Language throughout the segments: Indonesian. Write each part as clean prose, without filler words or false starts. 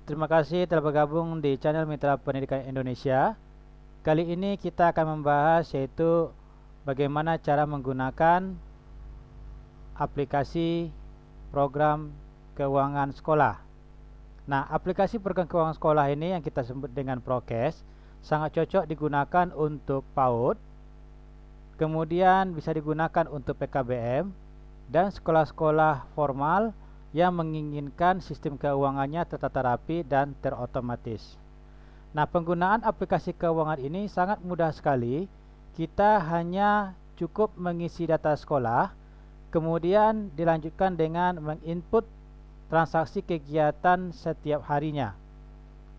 terima kasih telah bergabung di channel Mitra Pendidikan Indonesia. Kali ini kita akan membahas yaitu bagaimana cara menggunakan aplikasi program keuangan sekolah. Nah, aplikasi program keuangan sekolah ini yang kita sebut dengan Prokes sangat cocok digunakan untuk PAUD, kemudian bisa digunakan untuk PKBM dan sekolah-sekolah formal yang menginginkan sistem keuangannya tertata rapi dan terotomatis. Nah, penggunaan aplikasi keuangan ini sangat mudah sekali. Kita hanya cukup mengisi data sekolah, kemudian dilanjutkan dengan menginput transaksi kegiatan setiap harinya.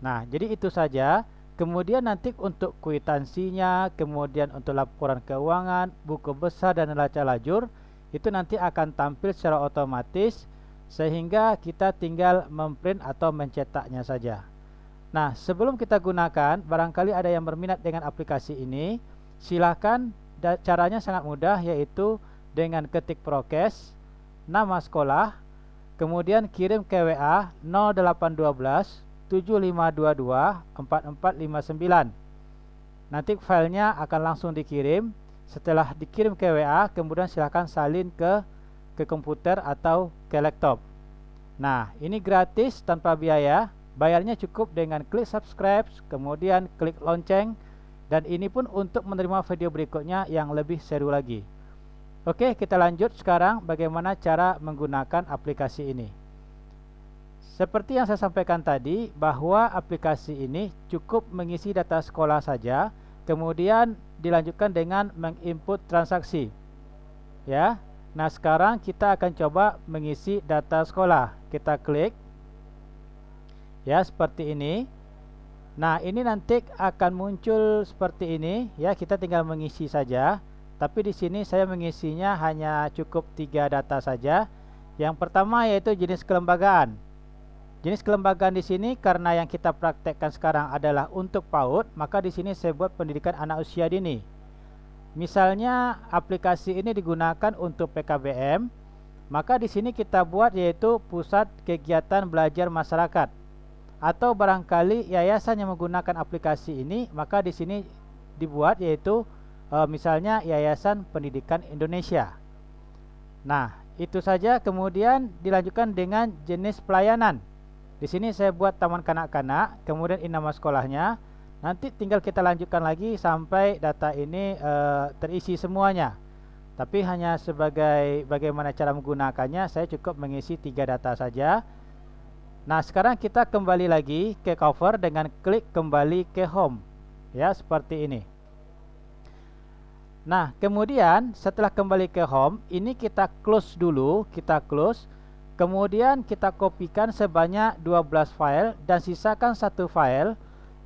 Nah, jadi itu saja. Kemudian nanti untuk kwitansinya, kemudian untuk laporan keuangan, buku besar dan neraca lajur, itu nanti akan tampil secara otomatis sehingga kita tinggal memprint atau mencetaknya saja. Nah, sebelum kita gunakan, barangkali ada yang berminat dengan aplikasi ini, silakan. Caranya sangat mudah, yaitu dengan ketik Prokes, nama sekolah, kemudian kirim ke WA 0812 7522 4459. Nanti filenya akan langsung dikirim. Setelah dikirim ke WA, kemudian silakan salin ke komputer atau ke laptop. Nah, ini gratis tanpa biaya. Bayarnya cukup dengan klik subscribe, kemudian klik lonceng, dan ini pun untuk menerima video berikutnya yang lebih seru lagi. Oke, kita lanjut sekarang bagaimana cara menggunakan aplikasi ini. Seperti yang saya sampaikan tadi, bahwa aplikasi ini cukup mengisi data sekolah saja, kemudian dilanjutkan dengan menginput transaksi. Ya. Nah, sekarang kita akan coba mengisi data sekolah. Kita klik. Ya, seperti ini. Nah, ini nanti akan muncul seperti ini, ya. Kita tinggal mengisi saja. Tapi di sini saya mengisinya hanya cukup 3 data saja. Yang pertama yaitu jenis kelembagaan. Jenis kelembagaan di sini karena yang kita praktekkan sekarang adalah untuk PAUD, maka di sini saya buat pendidikan anak usia dini. Misalnya aplikasi ini digunakan untuk PKBM, maka di sini kita buat yaitu Pusat Kegiatan Belajar Masyarakat. Atau barangkali yayasan yang menggunakan aplikasi ini, maka di sini dibuat yaitu misalnya Yayasan Pendidikan Indonesia. Nah, itu saja. Kemudian dilanjutkan dengan jenis pelayanan. Di sini saya buat taman kanak-kanak, kemudian ini nama sekolahnya. Nanti tinggal kita lanjutkan lagi sampai data ini terisi semuanya. Tapi hanya sebagai bagaimana cara menggunakannya, saya cukup mengisi 3 data saja. Nah, sekarang kita kembali lagi ke cover dengan klik kembali ke home. Ya, seperti ini. Nah, kemudian setelah kembali ke home, ini kita close dulu, kita close. Kemudian kita kopikan sebanyak 12 file dan sisakan 1 file,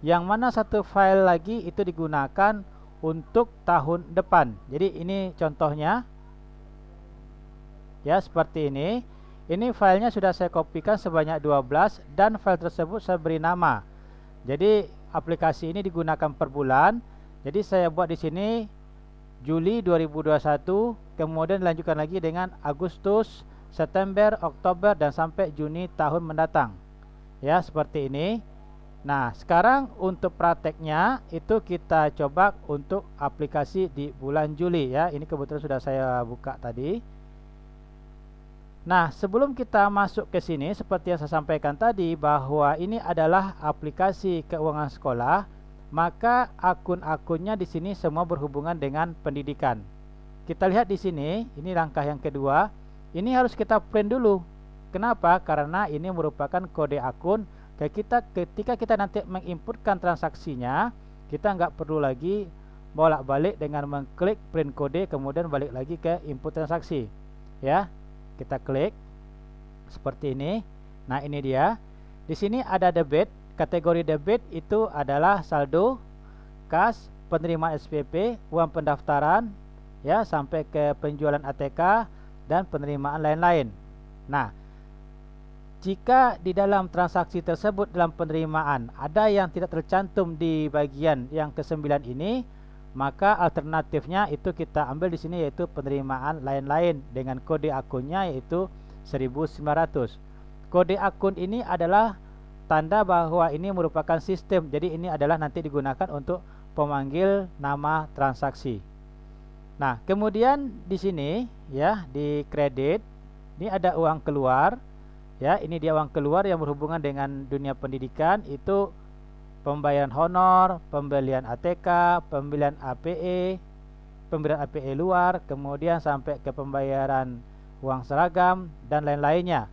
yang mana 1 file lagi itu digunakan untuk tahun depan. Jadi ini contohnya. Ya, seperti ini. Ini filenya sudah saya kopikan sebanyak 12 dan file tersebut saya beri nama. Jadi aplikasi ini digunakan per bulan. Jadi saya buat di sini Juli 2021, kemudian dilanjutkan lagi dengan Agustus, September, Oktober, dan sampai Juni tahun mendatang. Ya, seperti ini. Nah, sekarang untuk prakteknya itu kita coba untuk aplikasi di bulan Juli, ya. Ini kebetulan sudah saya buka tadi. Nah, sebelum kita masuk ke sini, seperti yang saya sampaikan tadi bahwa ini adalah aplikasi keuangan sekolah, maka akun-akunnya di sini semua berhubungan dengan pendidikan. Kita lihat di sini, ini langkah yang kedua. Ini harus kita print dulu. Kenapa? Karena ini merupakan kode akun. Ketika kita nanti menginputkan transaksinya, kita nggak perlu lagi bolak-balik dengan mengklik print kode, kemudian balik lagi ke input transaksi. Ya, kita klik seperti ini. Nah, ini dia. Di sini ada debit. Kategori debit itu adalah saldo, kas, penerimaan SPP, uang pendaftaran, ya, sampai ke penjualan ATK dan penerimaan lain-lain. Nah, jika di dalam transaksi tersebut dalam penerimaan ada yang tidak tercantum di bagian yang ke-9 ini, maka alternatifnya itu kita ambil di sini yaitu penerimaan lain-lain dengan kode akunnya yaitu 1900. Kode akun ini adalah tanda bahwa ini merupakan sistem. Jadi ini adalah nanti digunakan untuk pemanggil nama transaksi. Nah, kemudian di sini ya, di kredit ini ada uang keluar. Ya, ini dia uang keluar yang berhubungan dengan dunia pendidikan, itu pembayaran honor, pembelian ATK, pembelian APE, pembelian APE luar, kemudian sampai ke pembayaran uang seragam dan lain-lainnya.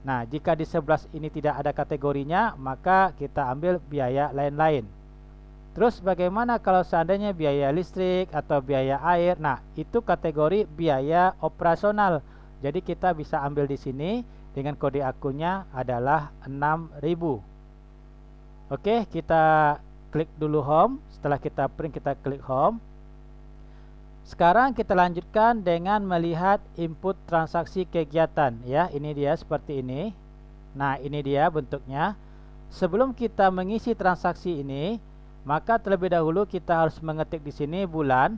Nah, jika di 11 ini tidak ada kategorinya, maka kita ambil biaya lain-lain. Terus bagaimana kalau seandainya biaya listrik atau biaya air? Nah, itu kategori biaya operasional. Jadi kita bisa ambil di sini dengan kode akunnya adalah 6.000. Oke, kita klik dulu home. Setelah kita print, kita klik home. Sekarang kita lanjutkan dengan melihat input transaksi kegiatan. Ya, ini dia seperti ini. Nah, ini dia bentuknya. Sebelum kita mengisi transaksi ini, maka terlebih dahulu kita harus mengetik di sini bulan.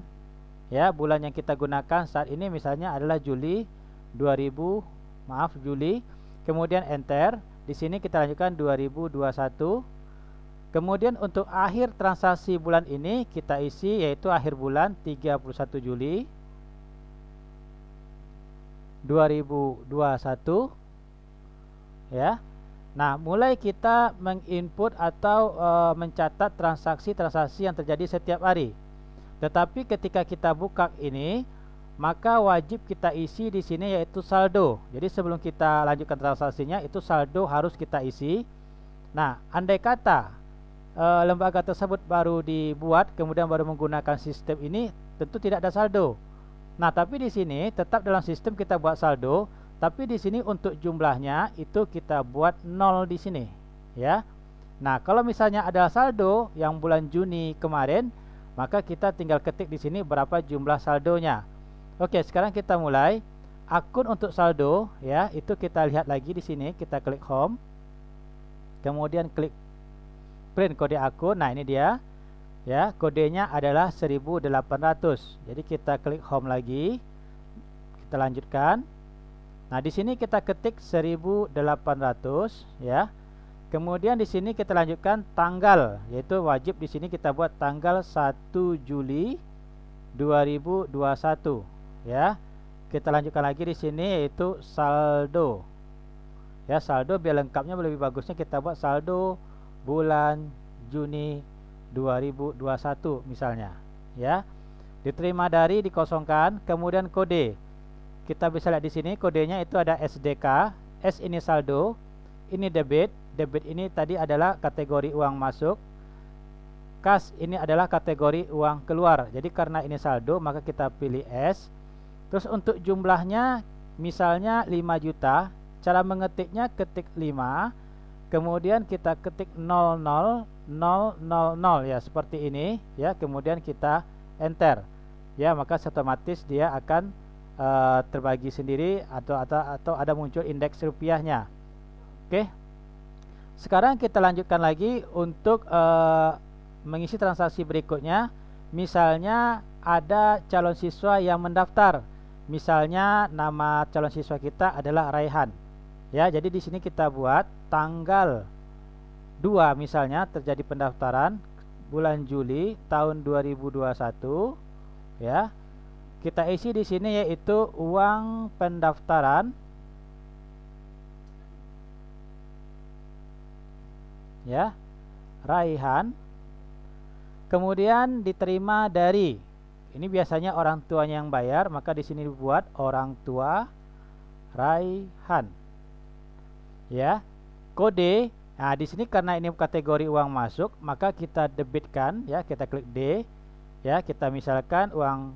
Ya, bulan yang kita gunakan saat ini misalnya adalah Juli 2000. Juli. Kemudian enter. Di sini kita lanjutkan 2021. Kemudian untuk akhir transaksi bulan ini kita isi yaitu akhir bulan 31 Juli 2021. Ya. Nah, mulai kita menginput atau mencatat transaksi-transaksi yang terjadi setiap hari. Tetapi ketika kita buka ini, maka wajib kita isi di sini yaitu saldo. Jadi sebelum kita lanjutkan transaksinya, itu saldo harus kita isi. Nah, andai kata lembaga tersebut baru dibuat, kemudian baru menggunakan sistem ini, tentu tidak ada saldo. Nah, tapi di sini tetap dalam sistem kita buat saldo, tapi di sini untuk jumlahnya itu kita buat 0 di sini, ya. Nah, kalau misalnya ada saldo yang bulan Juni kemarin, maka kita tinggal ketik di sini berapa jumlah saldonya. Oke, sekarang kita mulai. Akun untuk saldo, ya, itu kita lihat lagi di sini. Kita klik home, kemudian klik print kode akun. Nah, ini dia, ya, kodenya adalah 1800. Jadi kita klik home lagi, kita lanjutkan. Nah, di sini kita ketik 1800, ya. Kemudian di sini kita lanjutkan tanggal, yaitu wajib di sini kita buat tanggal 1 Juli 2021. Ya, kita lanjutkan lagi di sini yaitu saldo. Ya, saldo biar lengkapnya lebih bagusnya kita buat saldo bulan Juni 2021 misalnya. Ya, diterima dari dikosongkan, kemudian kode. Kita bisa lihat di sini kodenya itu ada SDK. S ini saldo, ini debit. Debit ini tadi adalah kategori uang masuk. Kas ini adalah kategori uang keluar. Jadi karena ini saldo, maka kita pilih S. Terus untuk jumlahnya misalnya 5 juta, cara mengetiknya ketik 5, kemudian kita ketik 00 000 ya, seperti ini ya, kemudian kita enter. Ya, maka otomatis dia akan terbagi sendiri atau ada muncul indeks rupiahnya. Oke. Sekarang kita lanjutkan lagi untuk mengisi transaksi berikutnya. Misalnya ada calon siswa yang mendaftar. Misalnya nama calon siswa kita adalah Raihan. Ya, jadi di sini kita buat tanggal 2 misalnya terjadi pendaftaran bulan Juli tahun 2021, ya. Kita isi di sini yaitu uang pendaftaran. Ya, Raihan. Kemudian diterima dari, ini biasanya orang tuanya yang bayar, maka di sini dibuat orang tua Raihan. Ya, kode. Nah, di sini karena ini kategori uang masuk, maka kita debitkan, ya, kita klik D. Ya, kita misalkan uang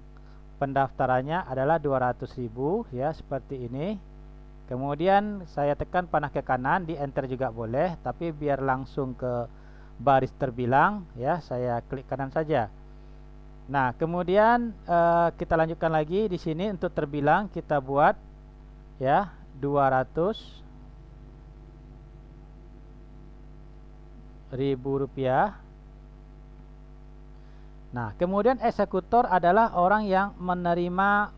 pendaftarannya adalah 200.000, ya, seperti ini. Kemudian saya tekan panah ke kanan, di enter juga boleh, tapi biar langsung ke baris terbilang, ya, saya klik kanan saja. Nah, kemudian kita lanjutkan lagi di sini untuk terbilang kita buat, ya, 200.000 rupiah. Nah, kemudian eksekutor adalah orang yang menerima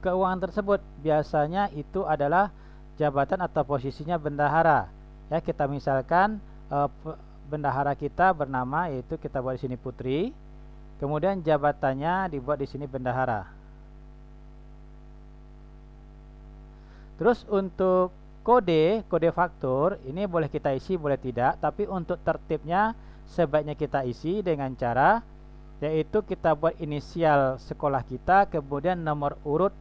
keuangan tersebut. Biasanya itu adalah jabatan atau posisinya bendahara. Ya, kita misalkan bendahara kita bernama, yaitu kita buat di sini Putri. Kemudian jabatannya dibuat di sini bendahara. Terus untuk kode faktur ini boleh kita isi, boleh tidak, tapi untuk tertibnya sebaiknya kita isi dengan cara yaitu kita buat inisial sekolah kita, kemudian nomor urut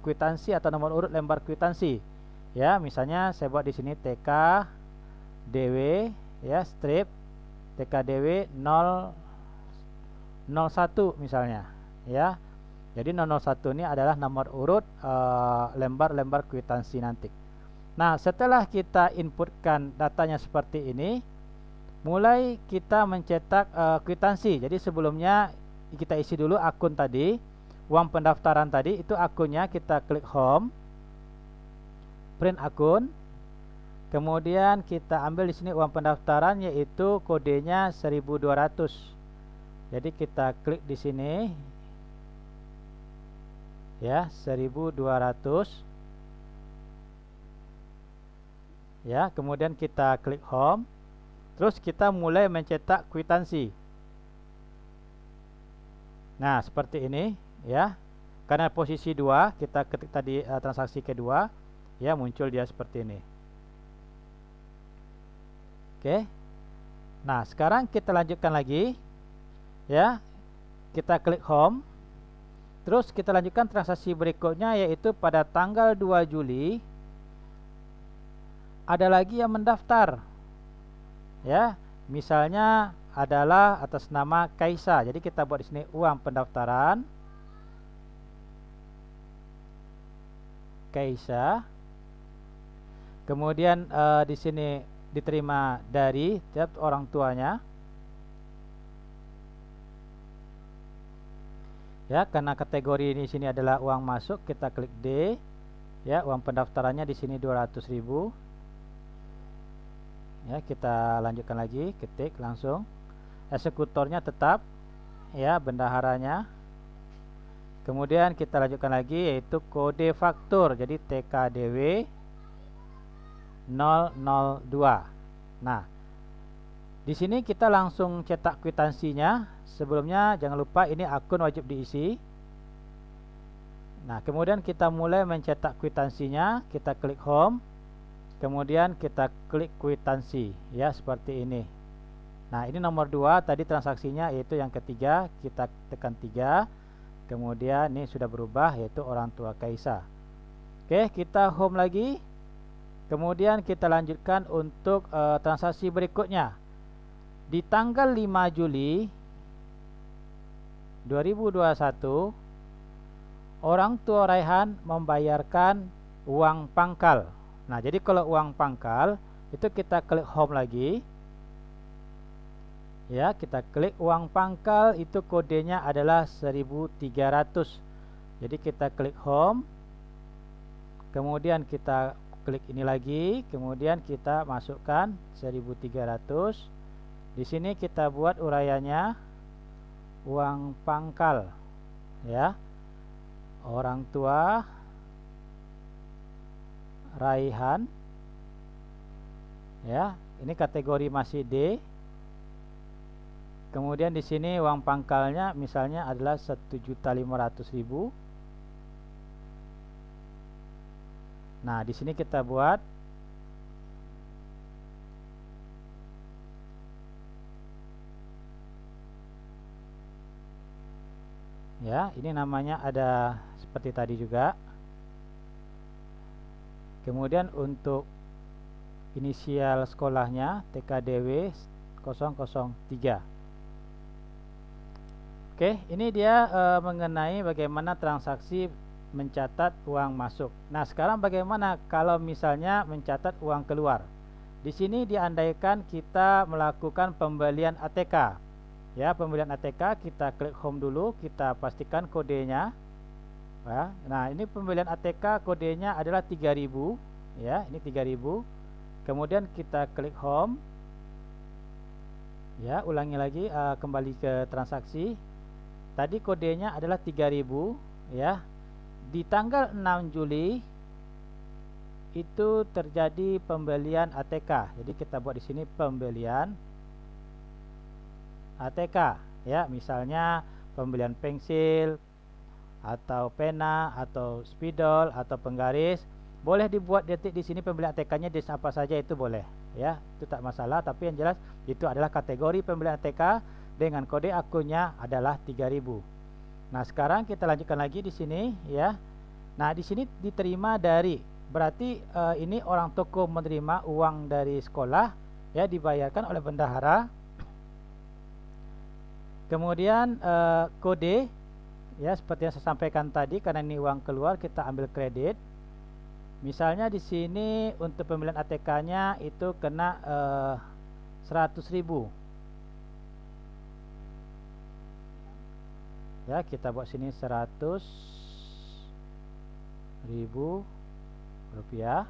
kwitansi atau nomor urut lembar kwitansi. Ya, misalnya saya buat di sini TKDW ya, strip TKDW 001 misalnya ya. Jadi 001 ini adalah nomor urut lembar-lembar kwitansi nanti. Nah, setelah kita inputkan datanya seperti ini, mulai kita mencetak kwitansi. Jadi sebelumnya kita isi dulu akun tadi, uang pendaftaran tadi, itu akunnya kita klik home, print akun. Kemudian kita ambil di sini uang pendaftaran, yaitu kodenya 1200. Jadi kita klik di sini ya, 1200 ya. Kemudian kita klik home, terus kita mulai mencetak kwitansi. Nah, seperti ini ya. Karena posisi 2 kita ketik tadi transaksi kedua ya, muncul dia seperti ini. Oke. Nah, sekarang kita lanjutkan lagi ya. Kita klik home. Terus kita lanjutkan transaksi berikutnya, yaitu pada tanggal 2 Juli ada lagi yang mendaftar. Ya, misalnya adalah atas nama Kaisa. Jadi kita buat di sini uang pendaftaran Kaisa. Kemudian di sini diterima dari orang tuanya. Ya, karena kategori di sini adalah uang masuk, kita klik D. Ya, uang pendaftarannya di sini 200.000. Ya, kita lanjutkan lagi, ketik langsung. Eksekutornya tetap ya, bendaharanya. Kemudian kita lanjutkan lagi, yaitu kode faktur. Jadi TKDW 002. Nah, di sini kita langsung cetak kwitansinya. Sebelumnya jangan lupa ini akun wajib diisi. Nah, kemudian kita mulai mencetak kwitansinya. Kita klik home, kemudian kita klik kwitansi ya, seperti ini. Nah, ini nomor 2 tadi transaksinya, yaitu yang ketiga. Kita tekan 3. Kemudian ini sudah berubah, yaitu orang tua Kaisa. Oke, kita home lagi. Kemudian kita lanjutkan untuk transaksi berikutnya. Di tanggal 5 Juli 2021, orang tua Raihan membayarkan uang pangkal. Nah, jadi kalau uang pangkal itu kita klik home lagi. Ya, kita klik uang pangkal, itu kodenya adalah 1300. Jadi kita klik home. Kemudian kita klik ini lagi, kemudian kita masukkan 1300. Di sini kita buat uraiannya uang pangkal ya, orang tua Raihan ya. Ini kategori masih D. Kemudian di sini uang pangkalnya misalnya adalah 1.500.000. Nah, di sini kita buat ya, ini namanya ada seperti tadi juga. Kemudian untuk inisial sekolahnya TKDW 003. Oke, ini dia mengenai bagaimana transaksi mencatat uang masuk. Nah, sekarang bagaimana kalau misalnya mencatat uang keluar? Di sini diandaikan kita melakukan pembelian ATK. Ya, pembelian ATK, kita klik home dulu, kita pastikan kodenya. Ya, nah, ini pembelian ATK kodenya adalah 3000 ya, ini 3000. Kemudian kita klik home. Ya, ulangi lagi, kembali ke transaksi. Tadi kodenya adalah 3000 ya. Di tanggal 6 Juli itu terjadi pembelian ATK. Jadi kita buat di sini pembelian ATK ya, misalnya pembelian pensil atau pena atau spidol atau penggaris. Boleh dibuat detik di sini pembelian ATK-nya di apa saja itu boleh ya, itu tak masalah, tapi yang jelas itu adalah kategori pembelian ATK dengan kode akunnya adalah 3000. Nah, sekarang kita lanjutkan lagi di sini ya. Nah, di sini diterima dari, berarti ini orang toko menerima uang dari sekolah ya, dibayarkan oleh bendahara. Kemudian kode ya, seperti yang saya sampaikan tadi, karena ini uang keluar kita ambil kredit. Misalnya di sini untuk pembelian ATK-nya itu kena 100.000. Ya, kita buat sini 100.000 rupiah.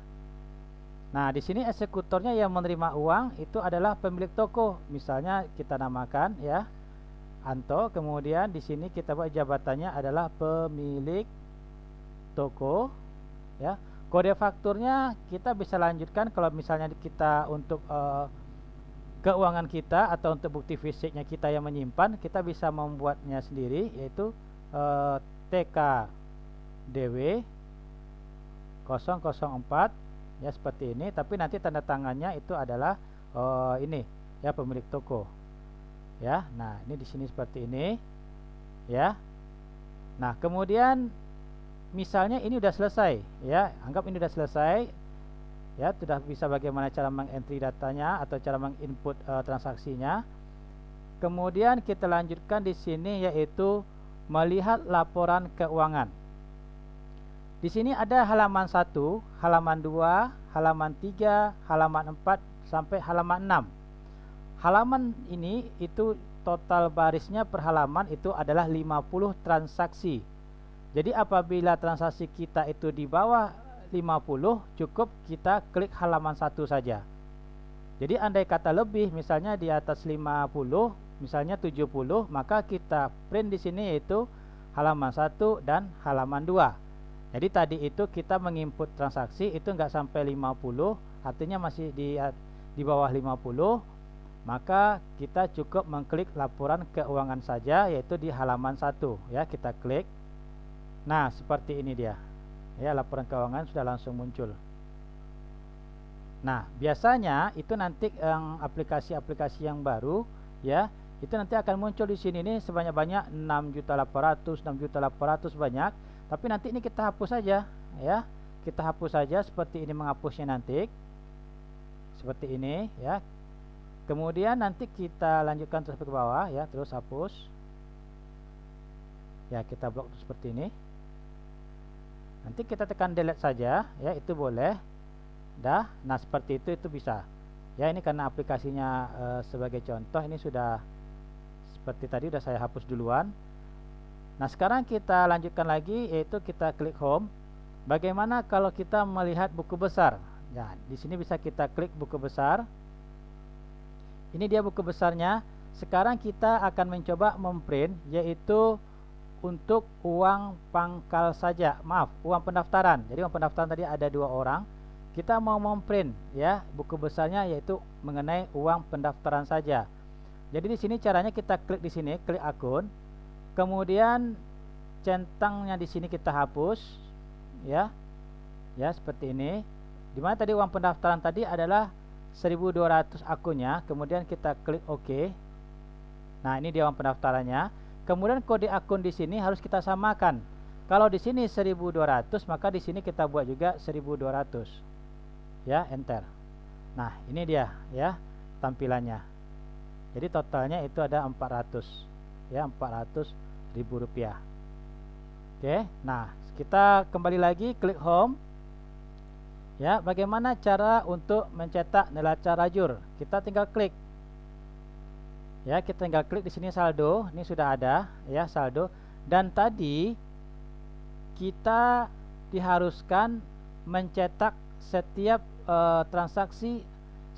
Nah, di sini eksekutornya yang menerima uang itu adalah pemilik toko. Misalnya kita namakan ya Anto, kemudian di sini kita buat jabatannya adalah pemilik toko ya. Kode fakturnya kita bisa lanjutkan kalau misalnya kita untuk keuangan kita atau untuk bukti fisiknya kita yang menyimpan, kita bisa membuatnya sendiri, yaitu TKDW 004 ya, seperti ini. Tapi nanti tanda tangannya itu adalah ini ya, pemilik toko ya. Nah, ini di sini seperti ini ya. Nah, kemudian misalnya ini udah selesai ya, anggap ini udah selesai ya, sudah bisa bagaimana cara mengentry datanya atau cara menginput transaksinya. Kemudian kita lanjutkan di sini yaitu melihat laporan keuangan. Di sini ada halaman 1, halaman 2, halaman 3, halaman 4 sampai halaman 6. Halaman ini itu total barisnya per halaman itu adalah 50 transaksi. Jadi apabila transaksi kita itu di bawah 50, cukup kita klik halaman 1 saja. Jadi andai kata lebih, misalnya di atas 50, misalnya 70, maka kita print di sini yaitu halaman 1 dan halaman 2. Jadi tadi itu kita menginput transaksi itu enggak sampai 50, artinya masih di bawah 50, maka kita cukup mengklik laporan keuangan saja yaitu di halaman 1 ya, kita klik. Nah, seperti ini dia ya, laporan keuangan sudah langsung muncul. Nah, biasanya itu nanti aplikasi-aplikasi yang baru ya, itu nanti akan muncul di sini nih sebanyak-banyak 6.800.000, 6.800.000 banyak. Tapi nanti ini kita hapus saja ya. Kita hapus saja seperti ini, menghapusnya nanti seperti ini ya. Kemudian nanti kita lanjutkan terus ke bawah ya, terus hapus. Ya, kita blok seperti ini. Nanti kita tekan delete saja ya, itu boleh. Dah, nah seperti itu bisa. Ya, ini karena aplikasinya sebagai contoh ini sudah seperti tadi sudah saya hapus duluan. Nah, sekarang kita lanjutkan lagi yaitu kita klik home. Bagaimana kalau kita melihat buku besar? Ya, di sini bisa kita klik buku besar. Ini dia buku besarnya. Sekarang kita akan mencoba memprint yaitu untuk uang pangkal saja, maaf, uang pendaftaran. Jadi uang pendaftaran tadi ada 2 orang. Kita mau memprint ya buku besarnya yaitu mengenai uang pendaftaran saja. Jadi di sini caranya kita klik di sini, klik akun. Kemudian centangnya di sini kita hapus ya. Ya, seperti ini. Dimana tadi uang pendaftaran tadi adalah 1.200 akunnya, kemudian kita klik OK. Nah, ini dia uang pendaftarannya. Kemudian kode akun di sini harus kita samakan. Kalau di sini 1.200, maka di sini kita buat juga 1.200. Ya, enter. Nah, ini dia ya tampilannya. Jadi totalnya itu ada 400. Ya, 400.000 rupiah. Oke, nah kita kembali lagi klik home. Ya, bagaimana cara untuk mencetak neraca rajur? Kita tinggal klik. Ya, kita tinggal klik di sini saldo. Ini sudah ada ya saldo. Dan tadi kita diharuskan mencetak setiap transaksi,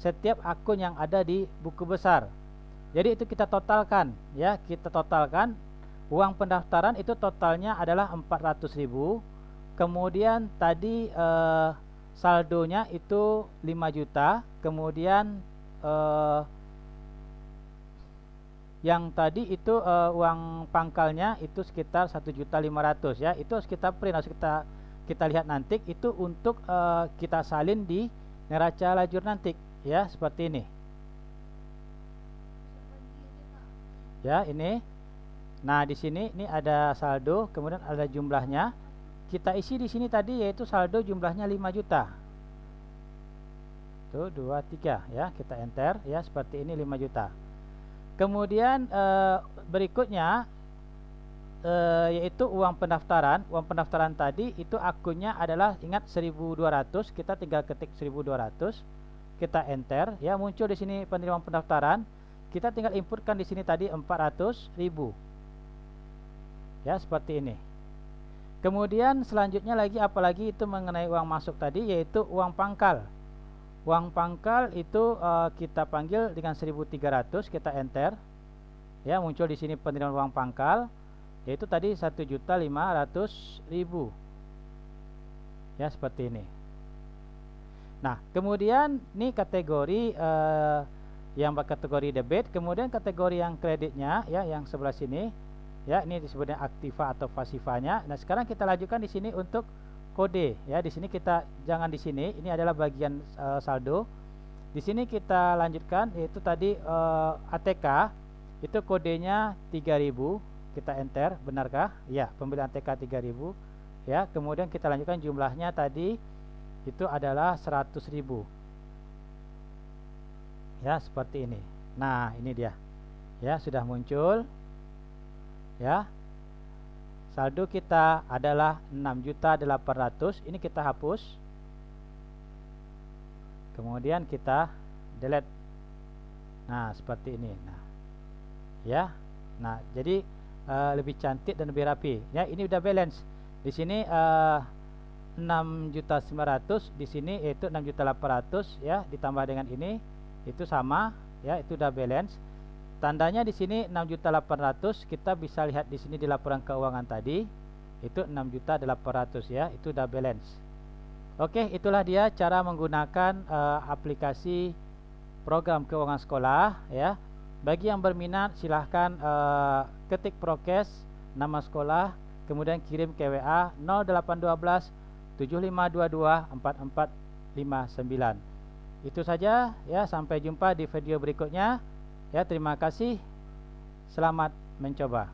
setiap akun yang ada di buku besar. Jadi itu kita totalkan ya, kita totalkan uang pendaftaran itu totalnya adalah 400.000. Kemudian tadi saldonya itu 5 juta, kemudian yang tadi itu uang pangkalnya itu sekitar 1.500.000 ya. Itu harus kita print, harus kita lihat nanti itu untuk kita salin di neraca lajur nanti ya, seperti ini. Ya, ini. Nah, di sini ini ada saldo, kemudian ada jumlahnya. Kita isi di sini tadi yaitu saldo jumlahnya 5 juta. Tuh, 2, 3 ya, kita enter ya, seperti ini 5 juta. Kemudian berikutnya yaitu uang pendaftaran. Uang pendaftaran tadi itu akunnya adalah, ingat 1.200, kita tinggal ketik 1.200, kita enter ya, muncul di sini penerimaan pendaftaran. Kita tinggal inputkan di sini tadi 400.000 ya, seperti ini. Kemudian selanjutnya lagi apalagi itu mengenai uang masuk tadi, yaitu uang pangkal. Uang pangkal itu kita panggil dengan 1.300, kita enter ya, muncul di sini penerimaan uang pangkal yaitu tadi 1.500.000 ya, seperti ini. Nah, kemudian ini kategori yang kategori debit, kemudian kategori yang kreditnya ya, yang sebelah sini ya, ini disebutnya aktiva atau pasifanya. Nah, sekarang kita lanjutkan di sini untuk kode ya. Di sini kita jangan di sini, ini adalah bagian saldo. Di sini kita lanjutkan yaitu tadi ATK itu kodenya 3.000, kita enter, benarkah? Ya, pembelian ATK 3.000 ya. Kemudian kita lanjutkan jumlahnya tadi itu adalah 100.000 ya, seperti ini. Nah, ini dia ya, sudah muncul ya. Saldo kita adalah 6.800.000. Ini kita hapus, kemudian kita delete. Nah, seperti ini. Nah ya, nah jadi lebih cantik dan lebih rapi ya. Ini udah balance di sini 6.900.000, di sini yaitu 6.800.000 ya, ditambah dengan ini itu sama ya, itu udah balance. Tandanya di sini 6.800.000, kita bisa lihat di sini di laporan keuangan tadi itu 6.800.000 ya, itu udah balance. Oke, itulah dia cara menggunakan aplikasi program keuangan sekolah ya. Bagi yang berminat silahkan ketik prokes nama sekolah, kemudian kirim ke WA 0812 7522 4459. Itu saja ya, sampai jumpa di video berikutnya ya. Terima kasih, selamat mencoba.